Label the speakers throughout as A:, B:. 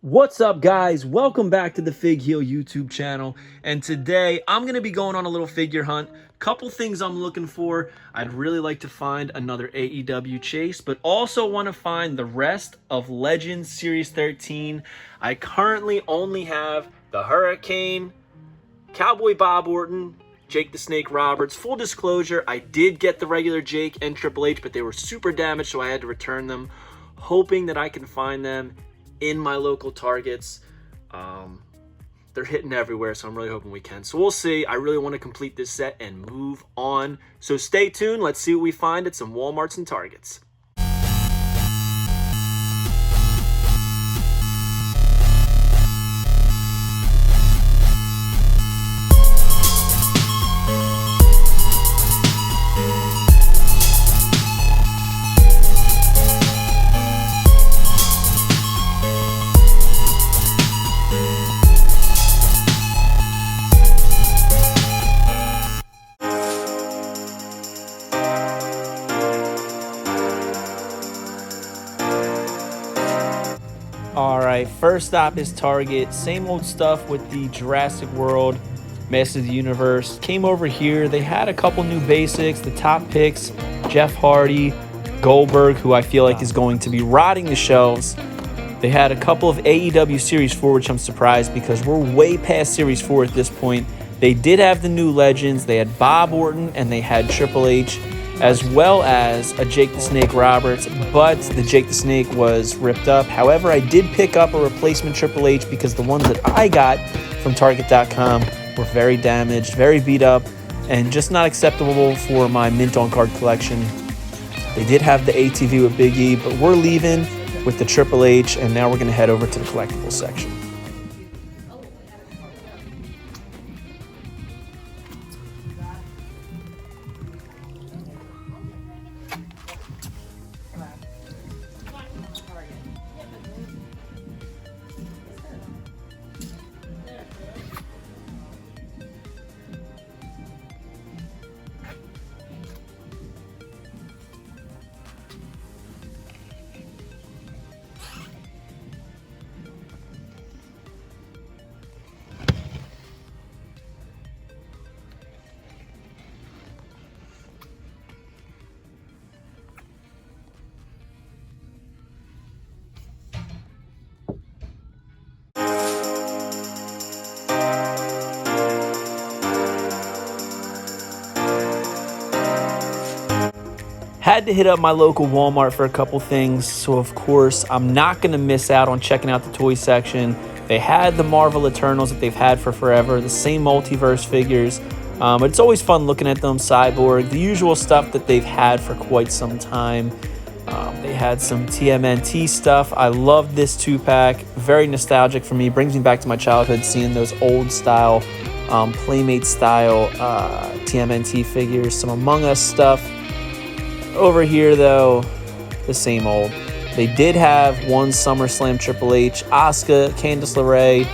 A: What's up, guys? Welcome back to the Fig Heel YouTube channel. And today I'm going to be going on a little figure hunt. Couple things I'm looking for. I'd really like to find another AEW chase, but also want to find the rest of Legends Series 13. I currently only have the Hurricane, Cowboy Bob Orton, Jake the Snake Roberts. Full disclosure, I did get the regular Jake and Triple H, but they were super damaged, so I had to return them, hoping that I can find them in my local Targets. They're hitting everywhere, so I'm really hoping we can. So we'll see. I really want to complete this set and move on. So stay tuned. Let's see what we find at some Walmarts and Targets. All right, first stop is Target. Same old stuff with the Jurassic World, Masters of the Universe. Came over here. They had a couple new basics. The top picks, Jeff Hardy, Goldberg, who I feel like is going to be rotting the shelves. They had a couple of AEW Series 4, which I'm surprised because we're way past Series 4 at this point. They did have the new Legends. They had Bob Orton and they had Triple H, as well as a Jake the Snake Roberts, but the Jake the Snake was ripped up. However, I did pick up a replacement Triple H because the ones that I got from Target.com were very damaged, very beat up, and just not acceptable for my mint on card collection. They did have the ATV with Big E, but we're leaving with the Triple H, and now we're going to head over to the collectibles section. Had to hit up my local Walmart for a couple things, so of course I'm not going to miss out on checking out the toy section. They had the Marvel Eternals that they've had for forever, the same multiverse figures, but it's always fun looking at them. Cyborg, the usual stuff that they've had for quite some time. They had some TMNT stuff. I love this 2-pack, very nostalgic for me, brings me back to my childhood seeing those old style, Playmate style TMNT figures, some Among Us stuff. Over here, though, the same old. They did have one SummerSlam Triple H, Asuka, Candice LeRae,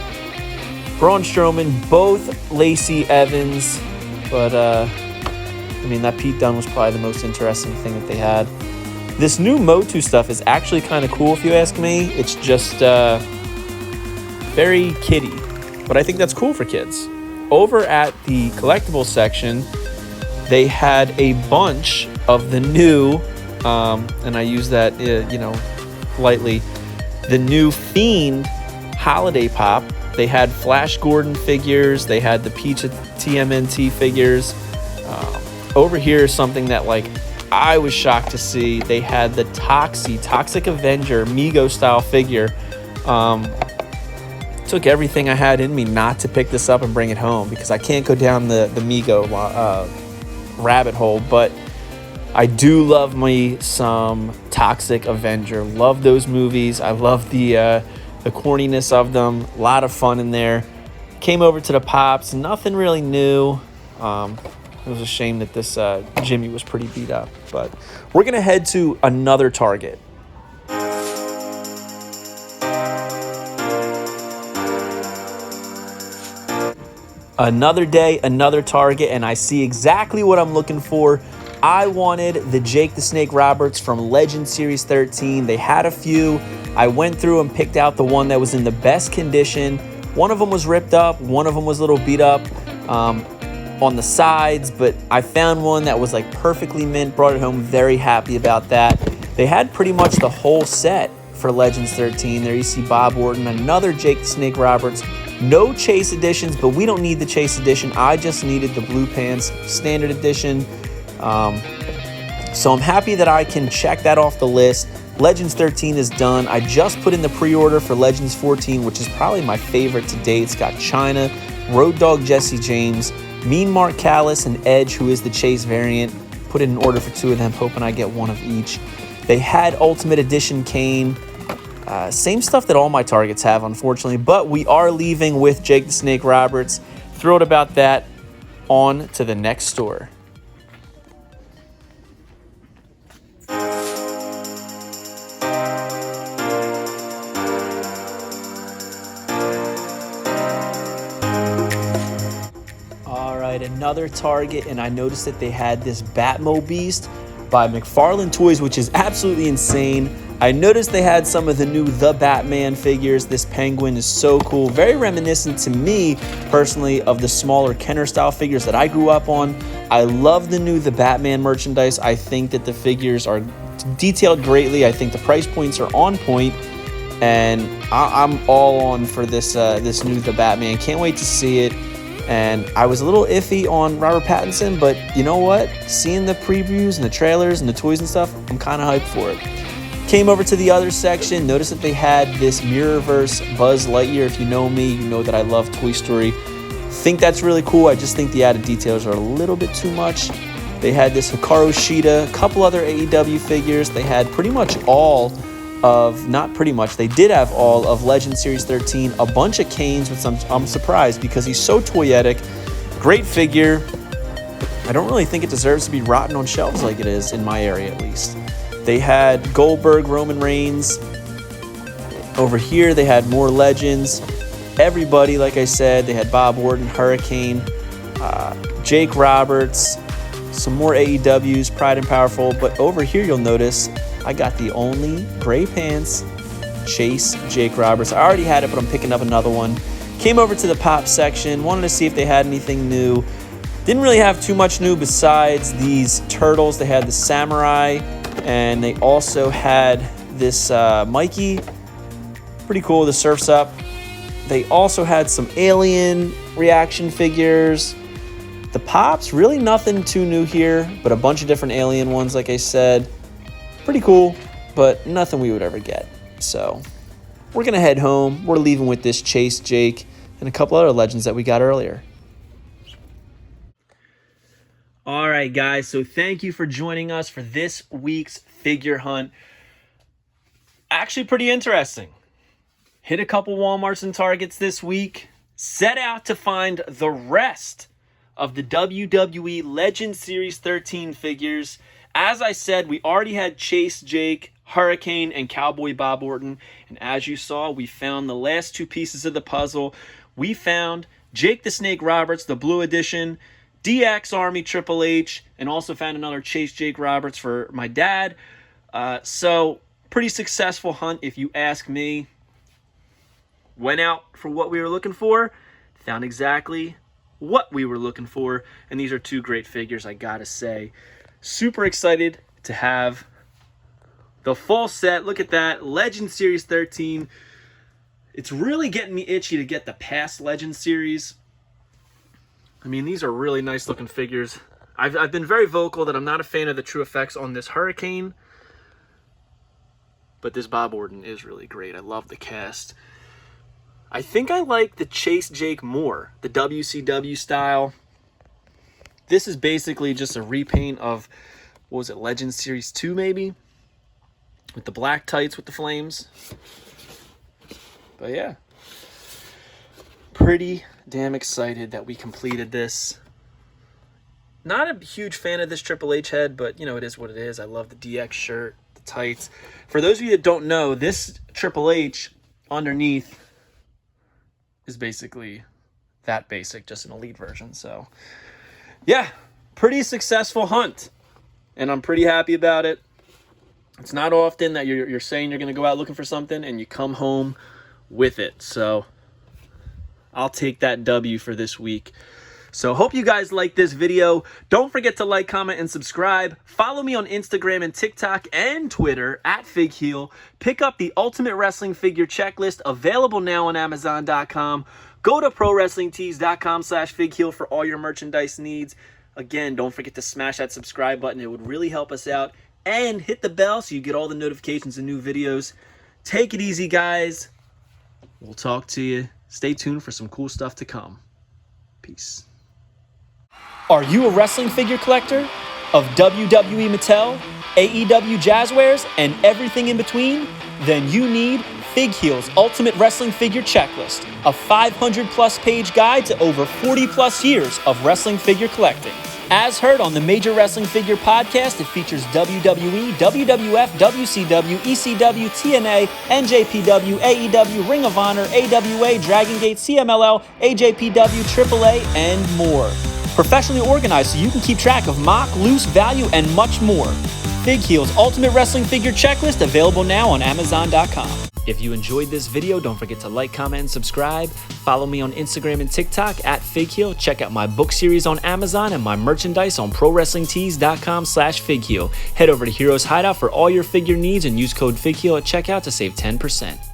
A: Braun Strowman, both Lacey Evans. But, I mean, that Pete Dunne was probably the most interesting thing that they had. This new Motu stuff is actually kind of cool, if you ask me. It's just very kiddie, but I think that's cool for kids. Over at the collectibles section, they had a bunch of the new, and I use that, lightly, the new Fiend Holiday Pop. They had Flash Gordon figures. They had the Peach TMNT figures. Over here is something that, I was shocked to see. They had the Toxic Avenger Mego style figure. Took everything I had in me not to pick this up and bring it home because I can't go down the Mego rabbit hole, but I do love me some Toxic Avenger. Love those movies. I love the corniness of them. A lot of fun in there. Came over to the Pops. Nothing really new. It was a shame that this Jimmy was pretty beat up. But we're going to head to another Target. Another day, another Target, and I see exactly what I'm looking for. I wanted the Jake the Snake Roberts from Legend Series 13. They had a few. I went through and picked out the one that was in the best condition. One of them was ripped up, one of them was a little beat up on the sides, but I found one that was like perfectly mint, brought it home, very happy about that. They had pretty much the whole set for Legends 13. There you see Bob Orton, another Jake the Snake Roberts. No Chase editions, but we don't need the Chase edition. I just needed the Blue Pants Standard Edition. So I'm happy that I can check that off the list. Legends 13 is done. I just put in the pre-order for Legends 14, which is probably my favorite to date. It's got Chyna, Road Dogg Jesse James, Mean Mark Callis, and Edge, who is the Chase variant. Put in an order for 2 of them, hoping I get one of each. They had Ultimate Edition Kane. Same stuff that all my targets have, unfortunately, but we are leaving with Jake the Snake Roberts. Thrilled about that. On to the next store. All right, another Target, and I noticed that they had this Batmo Beast by McFarlane Toys, which is absolutely insane. I noticed they had some of the new The Batman figures. This penguin is so cool. Very reminiscent to me, personally, of the smaller Kenner-style figures that I grew up on. I love the new The Batman merchandise. I think that the figures are detailed greatly. I think the price points are on point, and I'm all on for this new The Batman. Can't wait to see it. And I was a little iffy on Robert Pattinson, but you know what? Seeing the previews and the trailers and the toys and stuff, I'm kind of hyped for it. Came over to the other section, noticed that they had this Mirrorverse Buzz Lightyear. If you know me, you know that I love Toy Story. Think that's really cool. I just think the added details are a little bit too much. They had this Hikaru Shida, a couple other AEW figures. They had pretty much all of, not pretty much, they did have all of Legend Series 13, a bunch of Kanes, which I'm surprised because he's so toyetic. Great figure. I don't really think it deserves to be rotten on shelves like it is in my area, at least. They had Goldberg, Roman Reigns. Over here, they had more Legends. Everybody, like I said, they had Bob Orton, Hurricane, Jake Roberts, some more AEWs, Pride and Powerful. But over here, you'll notice I got the only gray pants Chase Jake Roberts. I already had it, but I'm picking up another one. Came over to the pop section, wanted to see if they had anything new. Didn't really have too much new besides these turtles. They had the Samurai, and they also had this Mikey. Pretty cool, the Surf's Up. They also had some Alien reaction figures. The Pops, really nothing too new here, but a bunch of different Alien ones, like I said. Pretty cool, but nothing we would ever get. So we're going to head home. We're leaving with this Chase Jake and a couple other Legends that we got earlier. All right, guys, so thank you for joining us for this week's figure hunt. Actually pretty interesting. Hit a couple Walmarts and Targets this week. Set out to find the rest of the WWE Legend Series 13 figures. As I said, we already had Chase Jake, Hurricane, and Cowboy Bob Orton. And as you saw, we found the last two pieces of the puzzle. We found Jake the Snake Roberts, the Blue Edition, DX Army Triple H, and also found another Chase Jake Roberts for my dad. So, pretty successful hunt, if you ask me. Went out for what we were looking for, found exactly what we were looking for, and these are two great figures, I gotta say. Super excited to have the full set. Look at that, Legend Series 13. It's really getting me itchy to get the past Legend Series. I mean, these are really nice looking figures. I've been very vocal that I'm not a fan of the True Effects on this Hurricane, but this Bob Orton is really great. I love the cast. I think I like the Chase Jake more, the WCW style. This is basically just a repaint of, what was it, Legend Series 2 maybe? With the black tights with the flames. But yeah. Pretty damn excited that we completed this. Not a huge fan of this Triple H head, but you know, it is what it is. I love the DX shirt, the tights. For those of you that don't know, this Triple H underneath is basically that basic, just an elite version. So yeah, pretty successful hunt, and I'm pretty happy about it. It's not often that you're saying you're going to go out looking for something and you come home with it. So I'll take that W for this week. So hope you guys like this video. Don't forget to like, comment, and subscribe. Follow me on Instagram and TikTok and Twitter at FigHeal. Pick up the Ultimate Wrestling Figure Checklist, available now on Amazon.com. Go to ProWrestlingTees.com/FigHeal for all your merchandise needs. Again, don't forget to smash that subscribe button. It would really help us out. And hit the bell so you get all the notifications of new videos. Take it easy, guys. We'll talk to you. Stay tuned for some cool stuff to come. Peace. Are you a wrestling figure collector? Of WWE Mattel, AEW Jazzwares, and everything in between? Then you need FigHeal's Ultimate Wrestling Figure Checklist, a 500-plus page guide to over 40-plus years of wrestling figure collecting. As heard on the Major Wrestling Figure podcast, it features WWE, WWF, WCW, ECW, TNA, NJPW, AEW, Ring of Honor, AWA, Dragon Gate, CMLL, AJPW, AAA, and more. Professionally organized so you can keep track of mock, loose, value, and much more. FigHeal's Ultimate Wrestling Figure Checklist, available now on Amazon.com. If you enjoyed this video, don't forget to like, comment, and subscribe. Follow me on Instagram and TikTok at FigHeal. Check out my book series on Amazon and my merchandise on ProWrestlingTees.com/FigHeal. Head over to Heroes Hideout for all your figure needs and use code FigHeal at checkout to save 10%.